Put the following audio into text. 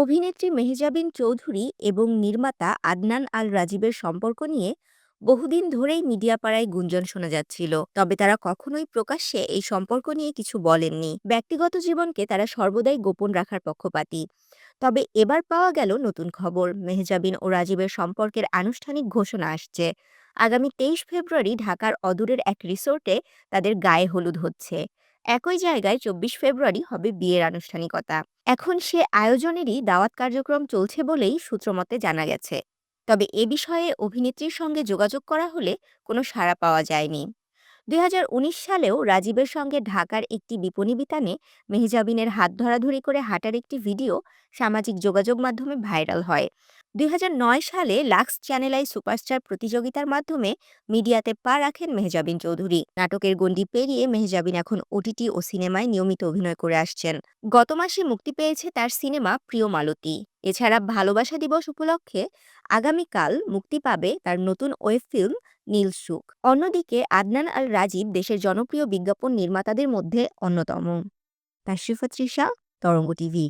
অভিনেত্রী মেহজাবিন চৌধুরী এবং নির্মাতা আদনান আল রাজীবের সম্পর্ক নিয়ে বহুদিন ধরেই মিডিয়া পাড়ায় গুঞ্জন শোনা যাচ্ছিল, তবে তারা কখনোই প্রকাশ্যে এই সম্পর্ক নিয়ে কিছু বলেননি। ব্যক্তিগত জীবনকে তারা সর্বদাই গোপন রাখার পক্ষপাতী। তবে এবার পাওয়া গেল নতুন খবর, মেহজাবিন ও রাজীবের সম্পর্কের আনুষ্ঠানিক ঘোষণা আসছে। আগামী ২৩ ফেব্রুয়ারি ঢাকার অদূরের এক রিসোর্টে তাদের গায়ে হলুদ হচ্ছে। একই জায়গায় ২৪ ফেব্রুয়ারি হবে বিয়ের আনুষ্ঠানিকতা। এখন সে আয়োজনেরই দাওয়াত কার্যক্রম চলছে বলেই সূত্রমতে জানা গেছে। তবে এ বিষয়ে অভিনেত্রীর সঙ্গে যোগাযোগ করা হলে কোনো সাড়া পাওয়া যায়নি। ২০১৯ সালেও রাজীবের সঙ্গে ঢাকার একটি বিপণী বিতানে মেহজাবিনের হাত ধরাধরি করে হাঁটার একটি ভিডিও সামাজিক যোগাযোগ মাধ্যমে ভাইরাল হয়। ২০০৯ সালে লাক্স চ্যানেল আই সুপারস্টার প্রতিযোগিতার মাধ্যমে মিডিয়াতে পা রাখেন মেহজাবিন চৌধুরী। নাটকের গণ্ডি পেরিয়ে মেহজাবিন এখন ওটিটি ও সিনেমায় নিয়মিত অভিনয় করে আসছেন। গত মাসে মুক্তি পেয়েছে তার সিনেমা প্রিয় মালতী। এছাড়া ভালোবাসা দিবস উপলক্ষে আগামীকাল মুক্তি পাবে তার নতুন ওয়েব ফিল্ম নীল সুখ। অন্যদিকে আদনান আল রাজীব দেশের জনপ্রিয় বিজ্ঞাপন নির্মাতাদের মধ্যে অন্যতম। তাশরিফা তৃষা, তরঙ্গ টিভি।